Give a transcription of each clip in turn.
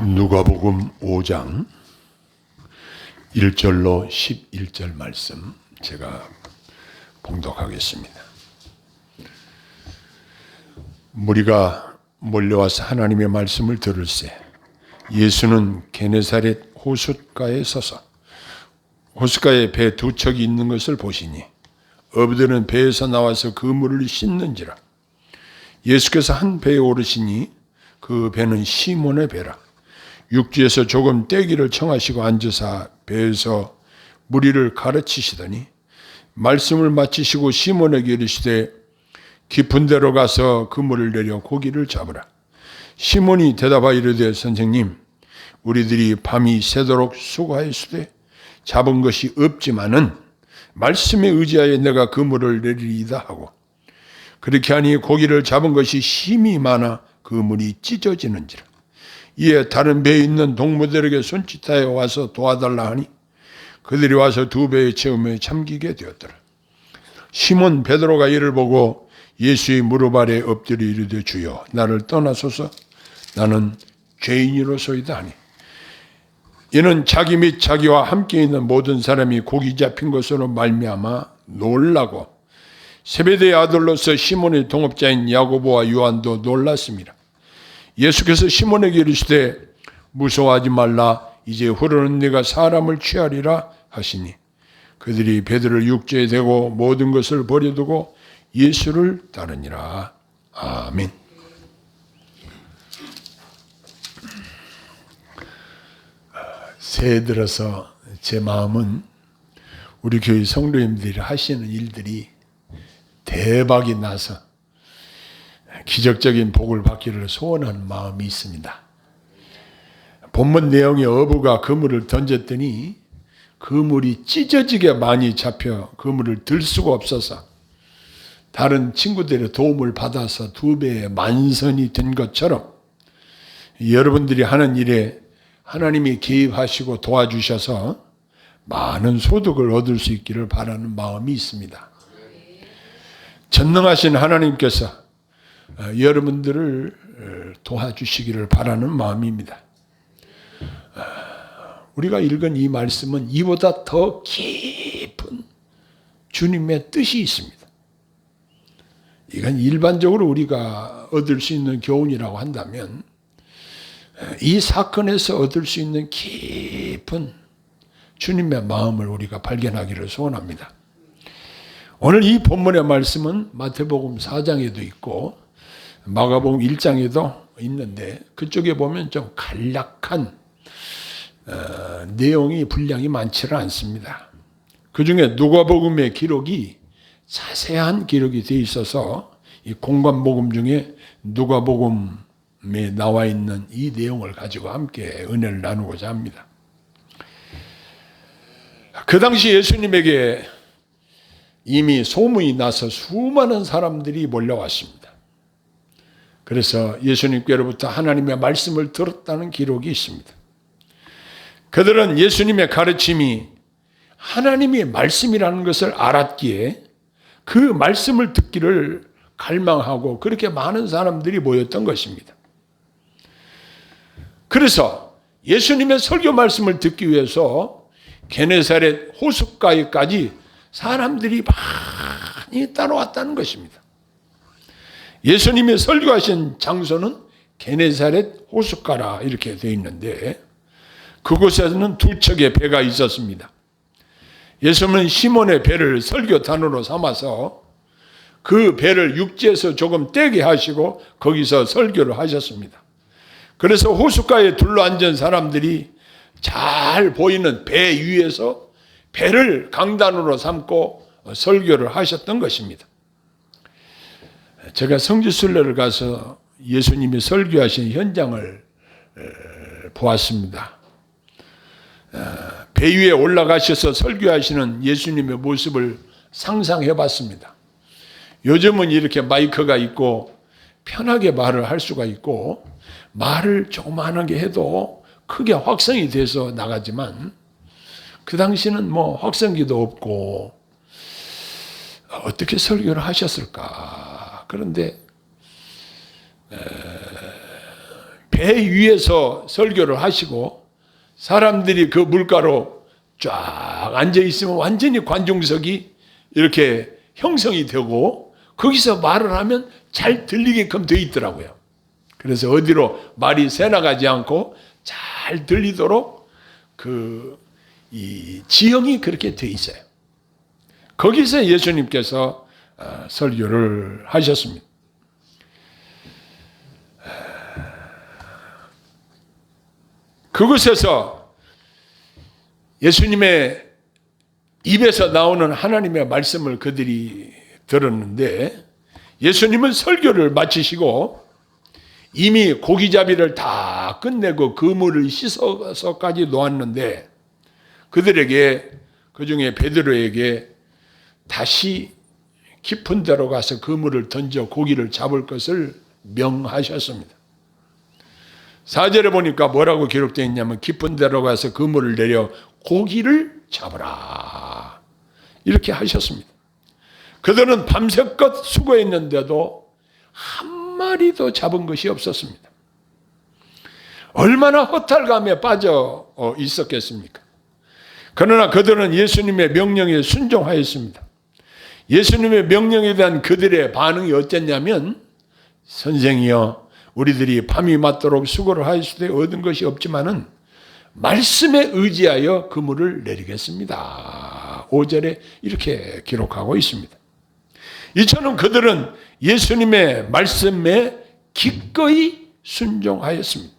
누가복음 5장 1절로 11절 말씀 제가 봉독하겠습니다. 무리가 몰려와서 하나님의 말씀을 들을새 예수는 게네사렛 호숫가에 서서 호숫가에 배 두 척이 있는 것을 보시니 어부들은 배에서 나와서 그 물을 씻는지라. 예수께서 한 배에 오르시니 그 배는 시몬의 배라. 육지에서 조금 떼기를 청하시고 앉으사 배에서 무리를 가르치시더니 말씀을 마치시고 시몬에게 이르시되 깊은 데로 가서 그물을 내려 고기를 잡으라. 시몬이 대답하여 이르되 선생님 우리들이 밤이 새도록 수고하였으되 잡은 것이 없지만은 말씀에 의지하여 내가 그물을 내리리이다 하고 그렇게 하니 고기를 잡은 것이 힘이 많아 그물이 찢어지는지라. 이에 다른 배에 있는 동무들에게 손짓하여 와서 도와달라 하니 그들이 와서 두 배의 체험에 잠기게 되었더라. 시몬 베드로가 이를 보고 예수의 무릎 아래 엎드려 이르되 주여 나를 떠나소서 나는 죄인이로소이다 하니 이는 자기 및 자기와 함께 있는 모든 사람이 고기 잡힌 것으로 말미암아 놀라고 세베대의 아들로서 시몬의 동업자인 야고보와 요한도 놀랐습니다. 예수께서 시몬에게 이르시되 무서워하지 말라 이제 후로는 네가 사람을 취하리라 하시니 그들이 배들을 육지에 대고 모든 것을 버려두고 예수를 따르니라. 아멘. 새해 들어서 제 마음은 우리 교회 성도님들이 하시는 일들이 대박이 나서 기적적인 복을 받기를 소원하는 마음이 있습니다. 본문 내용의 어부가 그물을 던졌더니 그물이 찢어지게 많이 잡혀 그물을 들 수가 없어서 다른 친구들의 도움을 받아서 두 배의 만선이 된 것처럼 여러분들이 하는 일에 하나님이 개입하시고 도와주셔서 많은 소득을 얻을 수 있기를 바라는 마음이 있습니다. 전능하신 하나님께서 여러분들을 도와주시기를 바라는 마음입니다. 우리가 읽은 이 말씀은 이보다 더 깊은 주님의 뜻이 있습니다. 이건 일반적으로 우리가 얻을 수 있는 교훈이라고 한다면 이 사건에서 얻을 수 있는 깊은 주님의 마음을 우리가 발견하기를 소원합니다. 오늘 이 본문의 말씀은 마태복음 4장에도 있고 마가복음 1장에도 있는데 그쪽에 보면 좀 간략한 내용이 분량이 많지는 않습니다. 그중에 누가복음의 기록이 자세한 기록이 되어 있어서 이 공관복음 중에 누가복음에 나와 있는 이 내용을 가지고 함께 은혜를 나누고자 합니다. 그 당시 예수님에게 이미 소문이 나서 수많은 사람들이 몰려왔습니다. 그래서 예수님께로부터 하나님의 말씀을 들었다는 기록이 있습니다. 그들은 예수님의 가르침이 하나님의 말씀이라는 것을 알았기에 그 말씀을 듣기를 갈망하고 그렇게 많은 사람들이 모였던 것입니다. 그래서 예수님의 설교 말씀을 듣기 위해서 게네사렛 호숫가에까지 사람들이 많이 따라왔다는 것입니다. 예수님이 설교하신 장소는 게네사렛 호숫가라 이렇게 되어 있는데 그곳에는 두 척의 배가 있었습니다. 예수님은 시몬의 배를 설교단으로 삼아서 그 배를 육지에서 조금 떼게 하시고 거기서 설교를 하셨습니다. 그래서 호숫가에 둘러앉은 사람들이 잘 보이는 배 위에서 배를 강단으로 삼고 설교를 하셨던 것입니다. 제가 성지순례를 가서 예수님이 설교하신 현장을 보았습니다. 배 위에 올라가셔서 설교하시는 예수님의 모습을 상상해 봤습니다. 요즘은 이렇게 마이크가 있고 편하게 말을 할 수가 있고 말을 조그마하게 해도 크게 확성이 돼서 나가지만 그 당시는 뭐 확성기도 없고 어떻게 설교를 하셨을까. 그런데 배 위에서 설교를 하시고 사람들이 그 물가로 쫙 앉아 있으면 완전히 관중석이 이렇게 형성이 되고 거기서 말을 하면 잘 들리게끔 되어 있더라고요. 그래서 어디로 말이 새나가지 않고 잘 들리도록 이 지형이 그렇게 되어 있어요. 거기서 예수님께서 설교를 하셨습니다. 그곳에서 예수님의 입에서 나오는 하나님의 말씀을 그들이 들었는데 예수님은 설교를 마치시고 이미 고기잡이를 다 끝내고 그물을 씻어서까지 놓았는데 그들에게 그중에 베드로에게 다시 깊은 데로 가서 그물을 던져 고기를 잡을 것을 명하셨습니다. 4절에 보니까 뭐라고 기록되어 있냐면 깊은 데로 가서 그물을 내려 고기를 잡으라 이렇게 하셨습니다. 그들은 밤새껏 수고했는데도 한 마리도 잡은 것이 없었습니다. 얼마나 허탈감에 빠져 있었겠습니까? 그러나 그들은 예수님의 명령에 순종하였습니다. 예수님의 명령에 대한 그들의 반응이 어땠냐면 선생이여 우리들이 밤이 맞도록 수고를 하였을 때 얻은 것이 없지만은 말씀에 의지하여 그물을 내리겠습니다. 5절에 이렇게 기록하고 있습니다. 이처럼 그들은 예수님의 말씀에 기꺼이 순종하였습니다.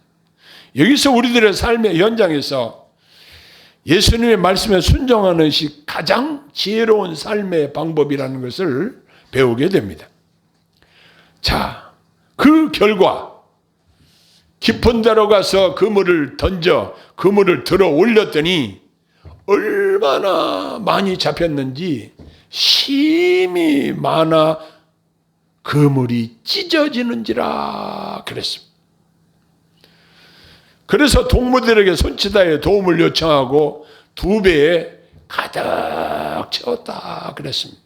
여기서 우리들의 삶의 현장에서 예수님의 말씀에 순종하는 것이 가장 지혜로운 삶의 방법이라는 것을 배우게 됩니다. 자, 그 결과 깊은 데로 가서 그물을 던져 그물을 들어 올렸더니 얼마나 많이 잡혔는지 심히 많아 그물이 찢어지는지라 그랬습니다. 그래서 동무들에게 손치다에 도움을 요청하고 2배에 가득 채웠다 그랬습니다.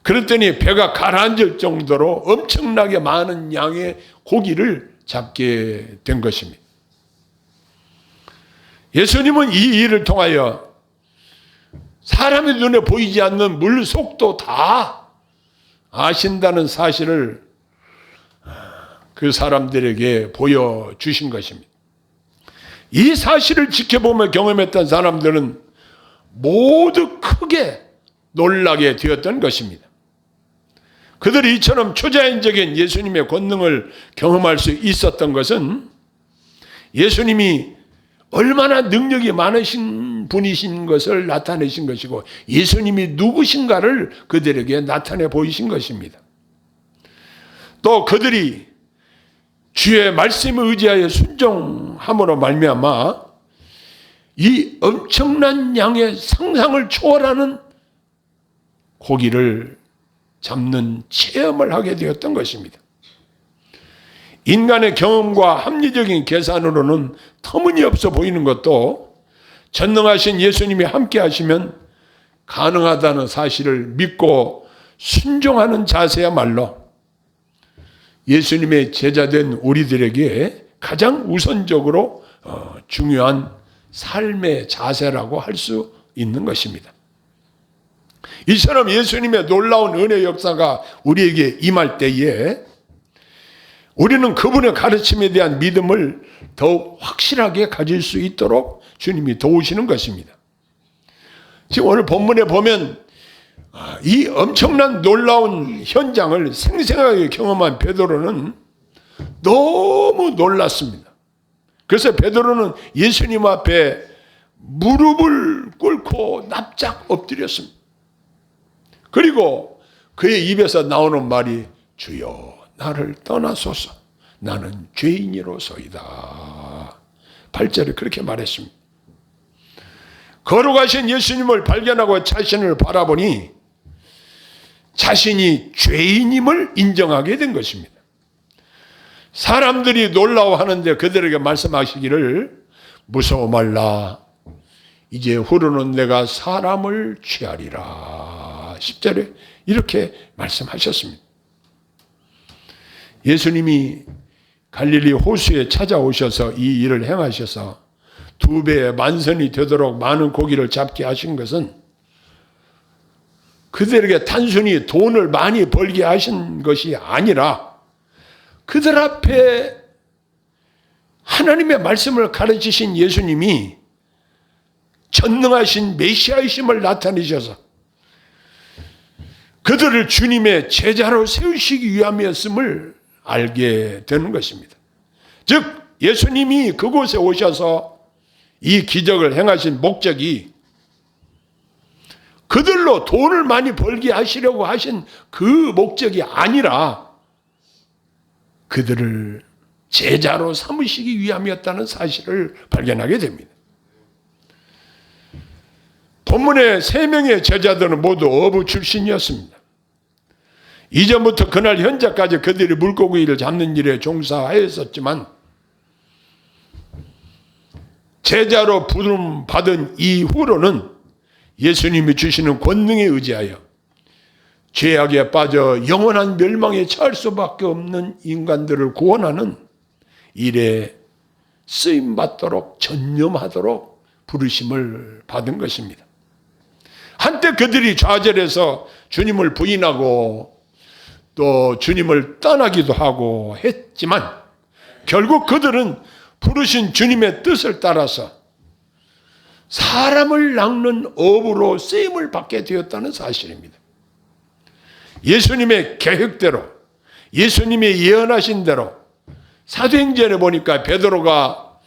그랬더니 배가 가라앉을 정도로 엄청나게 많은 양의 고기를 잡게 된 것입니다. 예수님은 이 일을 통하여 사람의 눈에 보이지 않는 물 속도 다 아신다는 사실을 그 사람들에게 보여주신 것입니다. 이 사실을 지켜보며 경험했던 사람들은 모두 크게 놀라게 되었던 것입니다. 그들이 이처럼 초자연적인 예수님의 권능을 경험할 수 있었던 것은 예수님이 얼마나 능력이 많으신 분이신 것을 나타내신 것이고 예수님이 누구신가를 그들에게 나타내 보이신 것입니다. 또 그들이 주의 말씀에 의지하여 순종함으로 말미암아 이 엄청난 양의 상상을 초월하는 고기를 잡는 체험을 하게 되었던 것입니다. 인간의 경험과 합리적인 계산으로는 터무니없어 보이는 것도 전능하신 예수님이 함께 하시면 가능하다는 사실을 믿고 순종하는 자세야말로 예수님의 제자된 우리들에게 가장 우선적으로 중요한 삶의 자세라고 할 수 있는 것입니다. 이처럼 예수님의 놀라운 은혜 역사가 우리에게 임할 때에 우리는 그분의 가르침에 대한 믿음을 더욱 확실하게 가질 수 있도록 주님이 도우시는 것입니다. 지금 오늘 본문에 보면 이 엄청난 놀라운 현장을 생생하게 경험한 베드로는 너무 놀랐습니다. 그래서 베드로는 예수님 앞에 무릎을 꿇고 납작 엎드렸습니다. 그리고 그의 입에서 나오는 말이 주여 나를 떠나소서 나는 죄인이로소이다. 8절에 그렇게 말했습니다. 걸어가신 예수님을 발견하고 자신을 바라보니 자신이 죄인임을 인정하게 된 것입니다. 사람들이 놀라워하는데 그들에게 말씀하시기를 무서워 말라 이제 후로는 내가 사람을 취하리라. 10절에 이렇게 말씀하셨습니다. 예수님이 갈릴리 호수에 찾아오셔서 이 일을 행하셔서 2배의 만선이 되도록 많은 고기를 잡게 하신 것은 그들에게 단순히 돈을 많이 벌게 하신 것이 아니라 그들 앞에 하나님의 말씀을 가르치신 예수님이 전능하신 메시아이심을 나타내셔서 그들을 주님의 제자로 세우시기 위함이었음을 알게 되는 것입니다. 즉 예수님이 그곳에 오셔서 이 기적을 행하신 목적이 그들로 돈을 많이 벌게 하시려고 하신 그 목적이 아니라 그들을 제자로 삼으시기 위함이었다는 사실을 발견하게 됩니다. 본문의 3명의 제자들은 모두 어부 출신이었습니다. 이전부터 그날 현재까지 그들이 물고기를 잡는 일에 종사하였었지만 제자로 부름 받은 이후로는 예수님이 주시는 권능에 의지하여 죄악에 빠져 영원한 멸망에 처할 수밖에 없는 인간들을 구원하는 일에 쓰임받도록 전념하도록 부르심을 받은 것입니다. 한때 그들이 좌절해서 주님을 부인하고 또 주님을 떠나기도 하고 했지만 결국 그들은 부르신 주님의 뜻을 따라서 사람을 낚는 어부로 쓰임을 받게 되었다는 사실입니다. 예수님의 계획대로, 예수님의 예언하신 대로 사도행전에 보니까 베드로가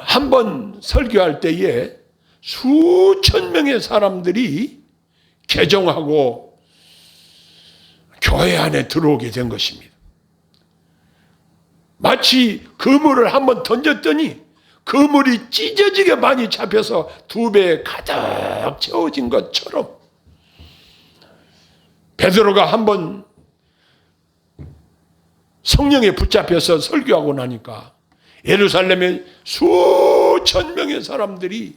한 번 설교할 때에 수천 명의 사람들이 개종하고 교회 안에 들어오게 된 것입니다. 마치 그물을 한번 던졌더니 그물이 찢어지게 많이 잡혀서 2배에 가득 채워진 것처럼 베드로가 한번 성령에 붙잡혀서 설교하고 나니까 예루살렘에 수천 명의 사람들이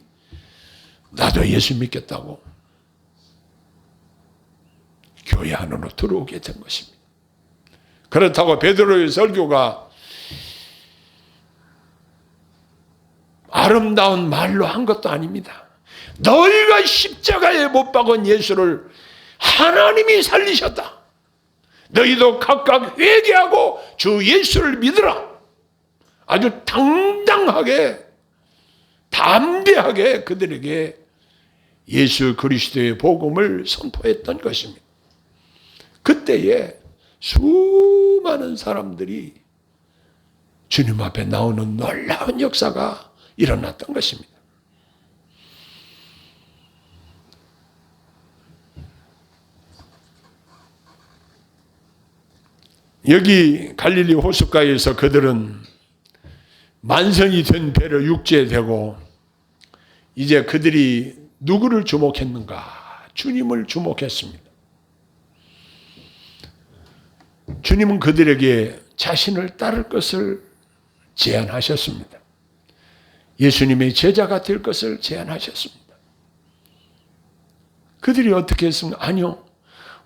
나도 예수 믿겠다고 교회 안으로 들어오게 된 것입니다. 그렇다고 베드로의 설교가 아름다운 말로 한 것도 아닙니다. 너희가 십자가에 못 박은 예수를 하나님이 살리셨다. 너희도 각각 회개하고 주 예수를 믿으라. 아주 당당하게 담대하게 그들에게 예수 그리스도의 복음을 선포했던 것입니다. 그때에 수많은 사람들이 주님 앞에 나오는 놀라운 역사가 일어났던 것입니다. 여기 갈릴리 호숫가에서 그들은 만선이 된 배를 육지에 대고 이제 그들이 누구를 주목했는가? 주님을 주목했습니다. 주님은 그들에게 자신을 따를 것을 제안하셨습니다. 예수님의 제자가 될 것을 제안하셨습니다. 그들이 어떻게 했습니까? 아니요.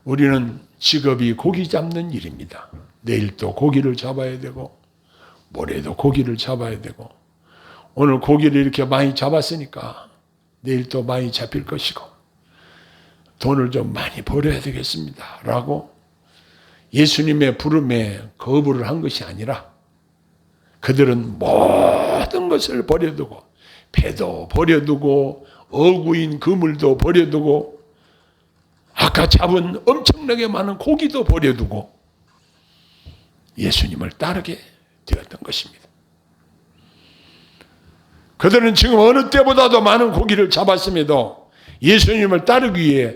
우리는 직업이 고기 잡는 일입니다. 내일 또 고기를 잡아야 되고 모레도 고기를 잡아야 되고 오늘 고기를 이렇게 많이 잡았으니까 내일 또 많이 잡힐 것이고 돈을 좀 많이 벌어야 되겠습니다. 라고 예수님의 부름에 거부를 한 것이 아니라 그들은 모든 것을 버려두고 배도 버려두고 어구인 그물도 버려두고 아까 잡은 엄청나게 많은 고기도 버려두고 예수님을 따르게 되었던 것입니다. 그들은 지금 어느 때보다도 많은 고기를 잡았음에도 예수님을 따르기 위해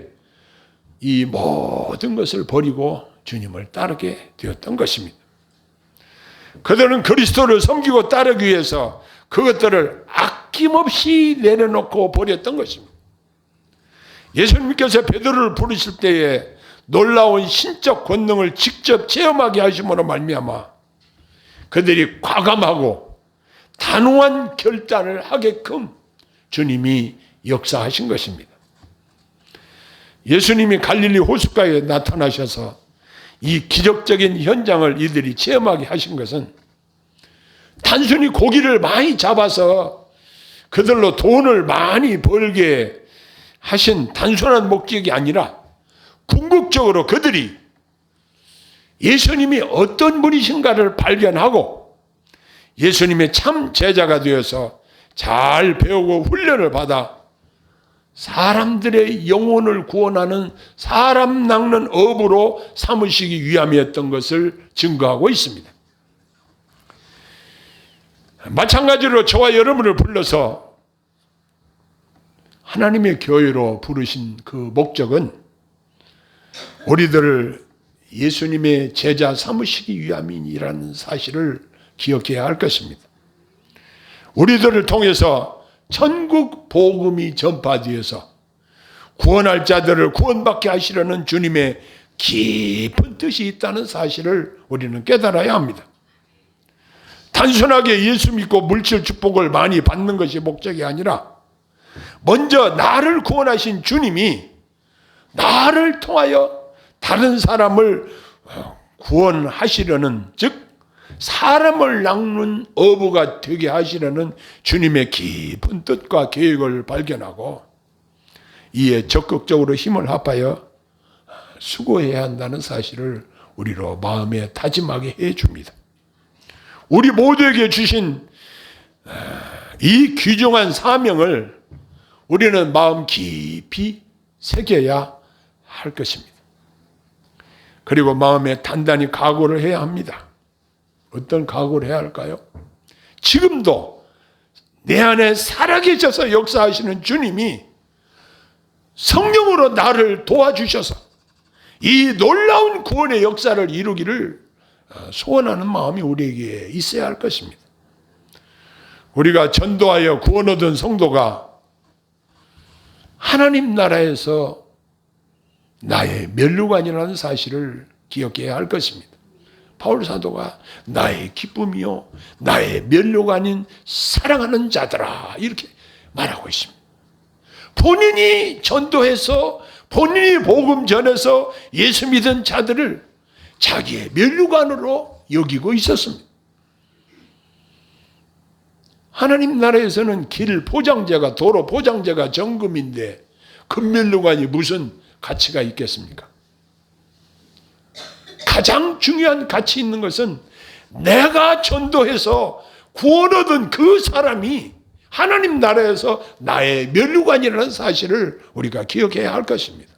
이 모든 것을 버리고 주님을 따르게 되었던 것입니다. 그들은 그리스도를 섬기고 따르기 위해서 그것들을 아낌없이 내려놓고 버렸던 것입니다. 예수님께서 베드로를 부르실 때에 놀라운 신적 권능을 직접 체험하게 하심으로 말미암아 그들이 과감하고 단호한 결단을 하게끔 주님이 역사하신 것입니다. 예수님이 갈릴리 호숫가에 나타나셔서 이 기적적인 현장을 이들이 체험하게 하신 것은 단순히 고기를 많이 잡아서 그들로 돈을 많이 벌게 하신 단순한 목적이 아니라 궁극적으로 그들이 예수님이 어떤 분이신가를 발견하고 예수님의 참 제자가 되어서 잘 배우고 훈련을 받아 사람들의 영혼을 구원하는 사람 낚는 업으로 삼으시기 위함이었던 것을 증거하고 있습니다. 마찬가지로 저와 여러분을 불러서 하나님의 교회로 부르신 그 목적은 우리들을 예수님의 제자 삼으시기 위함이라는 사실을 기억해야 할 것입니다. 우리들을 통해서 천국 복음이 전파되어서 구원할 자들을 구원받게 하시려는 주님의 깊은 뜻이 있다는 사실을 우리는 깨달아야 합니다. 단순하게 예수 믿고 물질 축복을 많이 받는 것이 목적이 아니라 먼저 나를 구원하신 주님이 나를 통하여 다른 사람을 구원하시려는, 즉 사람을 낚는 어부가 되게 하시려는 주님의 깊은 뜻과 계획을 발견하고 이에 적극적으로 힘을 합하여 수고해야 한다는 사실을 우리로 마음에 다짐하게 해줍니다. 우리 모두에게 주신 이 귀중한 사명을 우리는 마음 깊이 새겨야 할 것입니다. 그리고 마음에 단단히 각오를 해야 합니다. 어떤 각오를 해야 할까요? 지금도 내 안에 살아계셔서 역사하시는 주님이 성령으로 나를 도와주셔서 이 놀라운 구원의 역사를 이루기를 소원하는 마음이 우리에게 있어야 할 것입니다. 우리가 전도하여 구원 얻은 성도가 하나님 나라에서 나의 면류관이라는 사실을 기억해야 할 것입니다. 바울 사도가 나의 기쁨이요 나의 면류관인 사랑하는 자들아 이렇게 말하고 있습니다. 본인이 전도해서 본인이 복음 전해서 예수 믿은 자들을 자기의 면류관으로 여기고 있었습니다. 하나님 나라에서는 길 포장재가 도로 포장재가 정금인데 금면류관이 무슨 가치가 있겠습니까? 가장 중요한 가치 있는 것은 내가 전도해서 구원 얻은 그 사람이 하나님 나라에서 나의 면류관이라는 사실을 우리가 기억해야 할 것입니다.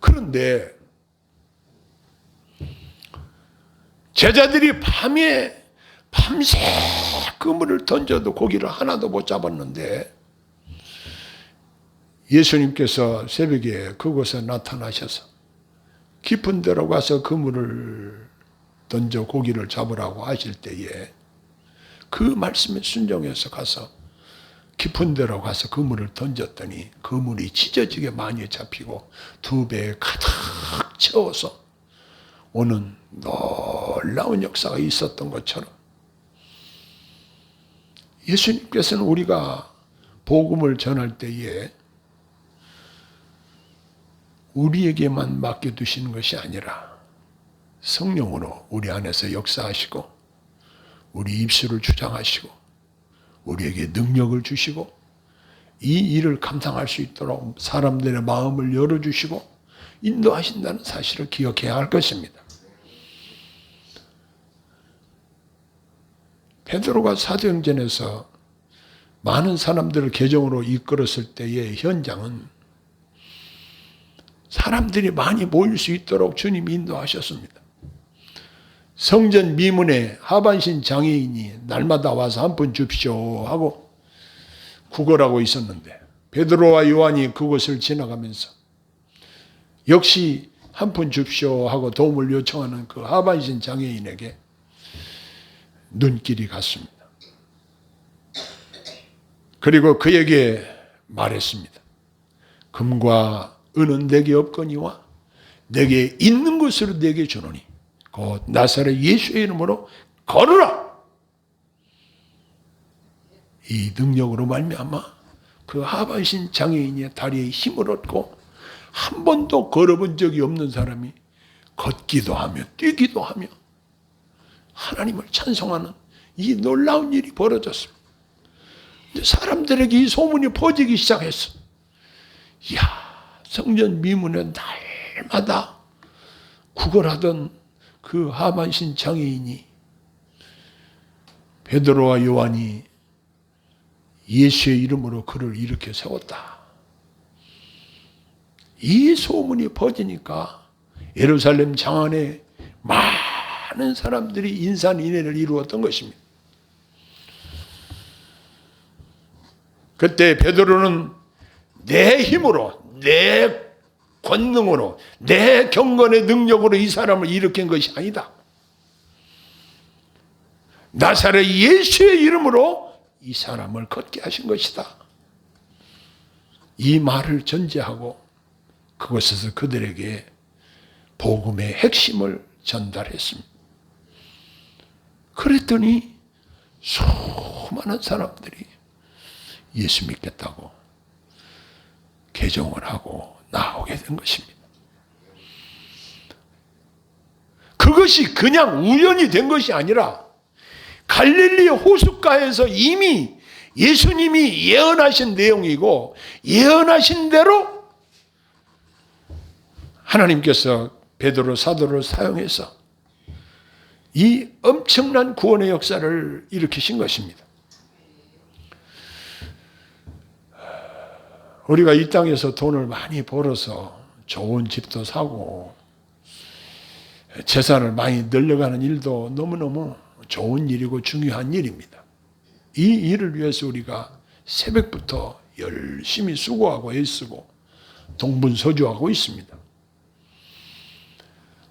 그런데 제자들이 밤새 그물을 던져도 고기를 하나도 못 잡았는데 예수님께서 새벽에 그곳에 나타나셔서 깊은 데로 가서 그물을 던져 고기를 잡으라고 하실 때에 그 말씀에 순종해서 가서 깊은 데로 가서 그물을 던졌더니 그물이 찢어지게 많이 잡히고 두 배에 가득 채워서 오는 놀라운 역사가 있었던 것처럼 예수님께서는 우리가 복음을 전할 때에 우리에게만 맡겨두시는 것이 아니라 성령으로 우리 안에서 역사하시고 우리 입술을 주장하시고 우리에게 능력을 주시고 이 일을 감당할 수 있도록 사람들의 마음을 열어주시고 인도하신다는 사실을 기억해야 할 것입니다. 베드로가 사도행전에서 많은 사람들을 개종으로 이끌었을 때의 현장은 사람들이 많이 모일 수 있도록 주님이 인도하셨습니다. 성전 미문에 하반신 장애인이 날마다 와서 한 푼 줍시오 하고 구걸하고 있었는데 베드로와 요한이 그곳을 지나가면서 역시 한 푼 줍시오 하고 도움을 요청하는 그 하반신 장애인에게 눈길이 갔습니다. 그리고 그에게 말했습니다. 금과 은은 내게 없거니와 내게 있는 것으로 내게 주노니 곧 나사렛 예수의 이름으로 걸으라. 이 능력으로 말미암아 그 하반신 장애인의 다리에 힘을 얻고 한 번도 걸어본 적이 없는 사람이 걷기도 하며 뛰기도 하며 하나님을 찬송하는 이 놀라운 일이 벌어졌습니다. 사람들에게 이 소문이 퍼지기 시작했어. 이야, 성전 미문에 날마다 구걸하던 그 하만신 장애인이 베드로와 요한이 예수의 이름으로 그를 일으켜 세웠다. 이 소문이 퍼지니까 예루살렘 장안에 많은 사람들이 인산인해를 이루었던 것입니다. 그때 베드로는 내 힘으로, 내 권능으로, 내 경건의 능력으로 이 사람을 일으킨 것이 아니다. 나사렛 예수의 이름으로 이 사람을 걷게 하신 것이다. 이 말을 전제하고 그곳에서 그들에게 복음의 핵심을 전달했습니다. 그랬더니 수많은 사람들이 예수 믿겠다고 개종을 하고 나오게 된 것입니다. 그것이 그냥 우연이 된 것이 아니라 갈릴리 호숫가에서 이미 예수님이 예언하신 내용이고 예언하신 대로 하나님께서 베드로 사도를 사용해서 이 엄청난 구원의 역사를 일으키신 것입니다. 우리가 이 땅에서 돈을 많이 벌어서 좋은 집도 사고 재산을 많이 늘려가는 일도 너무너무 좋은 일이고 중요한 일입니다. 이 일을 위해서 우리가 새벽부터 열심히 수고하고 애쓰고 동분서주하고 있습니다.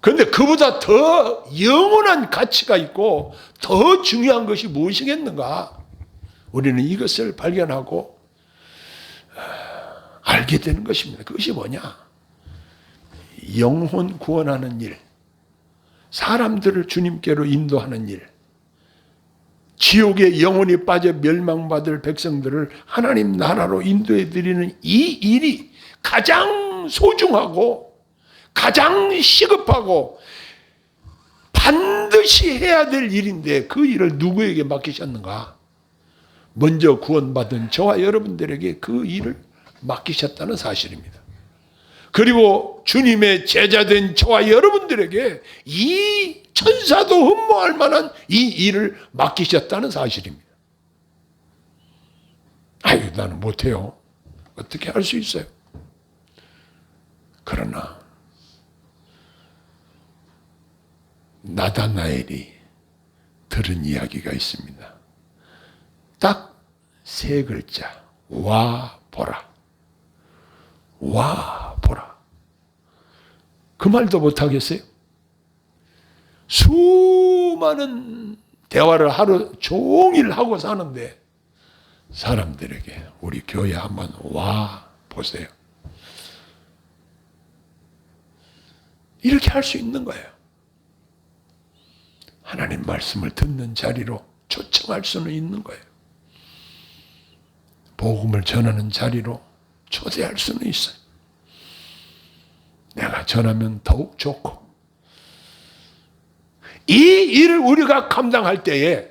그런데 그보다 더 영원한 가치가 있고 더 중요한 것이 무엇이겠는가? 우리는 이것을 발견하고 알게 되는 것입니다. 그것이 뭐냐? 영혼 구원하는 일, 사람들을 주님께로 인도하는 일, 지옥에 영혼이 빠져 멸망받을 백성들을 하나님 나라로 인도해 드리는 이 일이 가장 소중하고 가장 시급하고 반드시 해야 될 일인데 그 일을 누구에게 맡기셨는가? 먼저 구원받은 저와 여러분들에게 그 일을 맡기셨다는 사실입니다. 그리고 주님의 제자된 저와 여러분들에게 이 천사도 흠모할 만한 이 일을 맡기셨다는 사실입니다. 아유, 나는 못해요. 어떻게 할 수 있어요? 그러나 나다나엘이 들은 이야기가 있습니다. 딱 세 글자, 와 보라. 와 보라. 그 말도 못하겠어요? 수많은 대화를 하루 종일 하고 사는데 사람들에게 우리 교회 한번 와 보세요. 이렇게 할 수 있는 거예요. 하나님 말씀을 듣는 자리로 초청할 수는 있는 거예요. 복음을 전하는 자리로 초대할 수는 있어요. 내가 전하면 더욱 좋고 이 일을 우리가 감당할 때에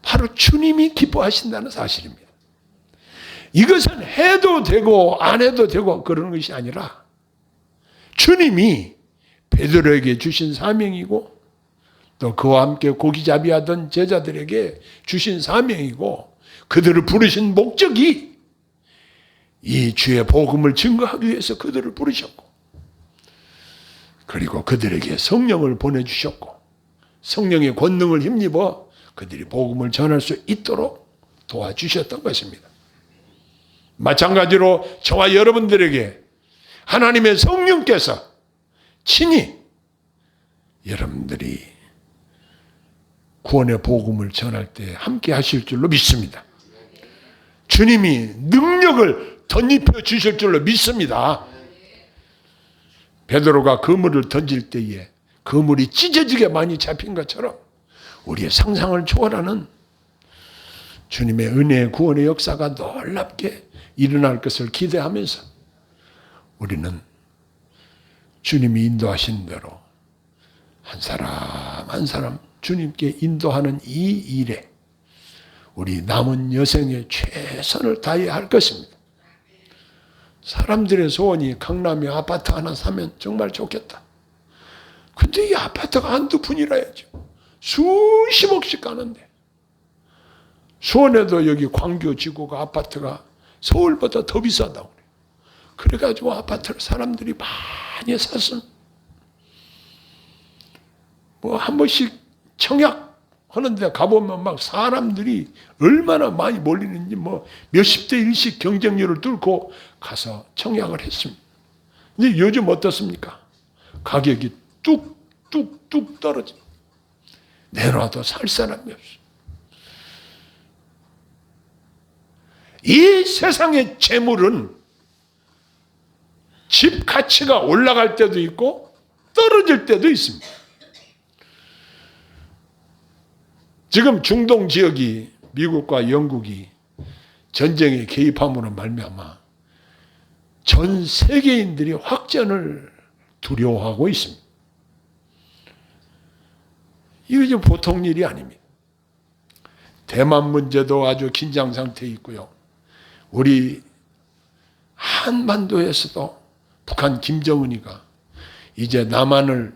바로 주님이 기뻐하신다는 사실입니다. 이것은 해도 되고 안 해도 되고 그러는 것이 아니라 주님이 베드로에게 주신 사명이고 또 그와 함께 고기잡이하던 제자들에게 주신 사명이고 그들을 부르신 목적이 이 주의 복음을 증거하기 위해서 그들을 부르셨고 그리고 그들에게 성령을 보내주셨고 성령의 권능을 힘입어 그들이 복음을 전할 수 있도록 도와주셨던 것입니다. 마찬가지로 저와 여러분들에게 하나님의 성령께서 친히 여러분들이 구원의 복음을 전할 때 함께 하실 줄로 믿습니다. 주님이 능력을 덧입혀 주실 줄로 믿습니다. 베드로가 그물을 던질 때에 그물이 찢어지게 많이 잡힌 것처럼 우리의 상상을 초월하는 주님의 은혜의 구원의 역사가 놀랍게 일어날 것을 기대하면서 우리는 주님이 인도하신 대로 한 사람 한 사람 주님께 인도하는 이 일에 우리 남은 여생에 최선을 다해야 할 것입니다. 사람들의 소원이 강남에 아파트 하나 사면 정말 좋겠다. 근데 이 아파트가 한두 푼이라야죠. 수십억씩 가는데. 수원에도 여기 광교 지구가 아파트가 서울보다 더 비싸다고 그래요. 그래가지고 아파트를 사람들이 많이 샀습니다. 뭐 한 번씩 청약 하는데 가보면 막 사람들이 얼마나 많이 몰리는지 뭐 몇십 대 1씩 경쟁률을 뚫고 가서 청약을 했습니다. 근데 요즘 어떻습니까? 가격이 뚝뚝뚝 떨어져. 내놔도 살 사람이 없어. 이 세상의 재물은 집 가치가 올라갈 때도 있고 떨어질 때도 있습니다. 지금 중동 지역이 미국과 영국이 전쟁에 개입함으로 말미암아 전 세계인들이 확전을 두려워하고 있습니다. 이거 지금 보통 일이 아닙니다. 대만 문제도 아주 긴장 상태에 있고요. 우리 한반도에서도 북한 김정은이가 이제 남한을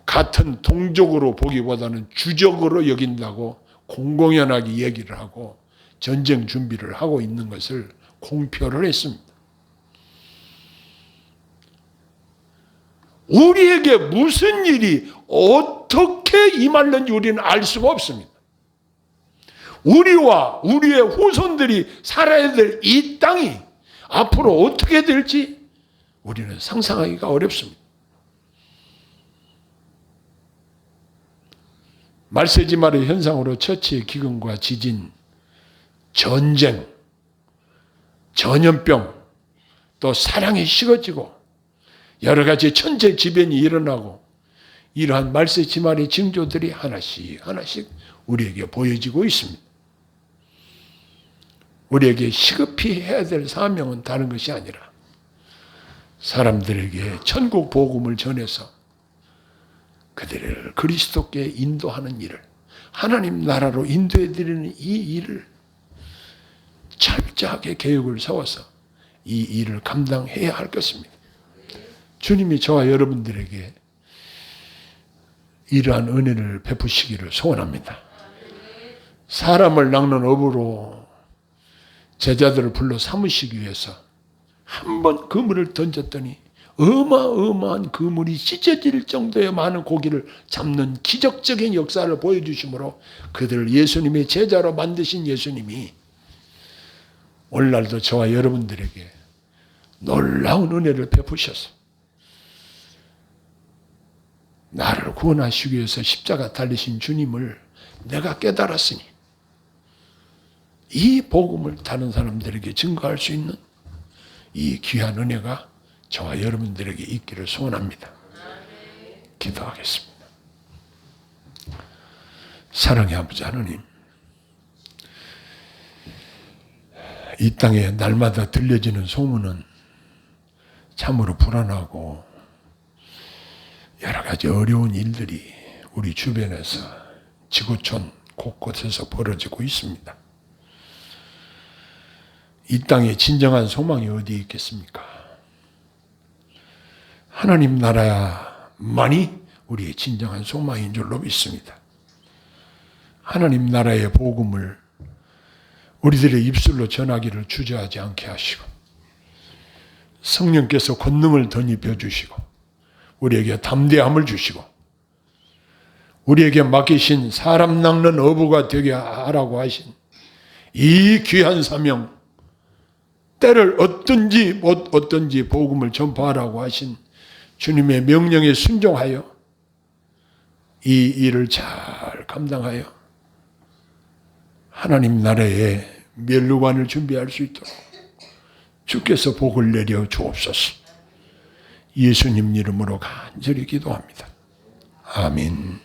같은 동족으로 보기보다는 주적으로 여긴다고 공공연하게 얘기를 하고 전쟁 준비를 하고 있는 것을 공표를 했습니다. 우리에게 무슨 일이 어떻게 임할는지 우리는 알 수가 없습니다. 우리와 우리의 후손들이 살아야 될 이 땅이 앞으로 어떻게 될지 우리는 상상하기가 어렵습니다. 말세지말의 현상으로 처치의 기근과 지진, 전쟁, 전염병, 또 사랑이 식어지고 여러 가지 천재지변이 일어나고 이러한 말세지말의 징조들이 하나씩 하나씩 우리에게 보여지고 있습니다. 우리에게 시급히 해야 될 사명은 다른 것이 아니라 사람들에게 천국 복음을 전해서 그들을 그리스도께 인도하는 일을, 하나님 나라로 인도해드리는 이 일을 철저하게 계획을 세워서 이 일을 감당해야 할 것입니다. 주님이 저와 여러분들에게 이러한 은혜를 베푸시기를 소원합니다. 사람을 낚는 업으로 제자들을 불러 삼으시기 위해서 한 번 그물을 던졌더니 어마어마한 그물이 찢어질 정도의 많은 고기를 잡는 기적적인 역사를 보여주심으로 그들을 예수님의 제자로 만드신 예수님이 오늘날도 저와 여러분들에게 놀라운 은혜를 베푸셔서 나를 구원하시기 위해서 십자가 달리신 주님을 내가 깨달았으니 이 복음을 다른 사람들에게 증거할 수 있는 이 귀한 은혜가 저와 여러분들에게 있기를 소원합니다. 기도하겠습니다. 사랑의 아버지 하나님, 이 땅에 날마다 들려지는 소문은 참으로 불안하고 여러 가지 어려운 일들이 우리 주변에서 지구촌 곳곳에서 벌어지고 있습니다. 이 땅에 진정한 소망이 어디 있겠습니까? 하나님 나라만이 우리의 진정한 소망인 줄로 믿습니다. 하나님 나라의 복음을 우리들의 입술로 전하기를 주저하지 않게 하시고 성령께서 권능을 덧입혀 주시고 우리에게 담대함을 주시고 우리에게 맡기신 사람 낚는 어부가 되게 하라고 하신 이 귀한 사명, 때를 어떤지 복음을 전파하라고 하신 주님의 명령에 순종하여 이 일을 잘 감당하여 하나님 나라의 멸류관을 준비할 수 있도록 주께서 복을 내려 주옵소서. 예수님 이름으로 간절히 기도합니다. 아멘.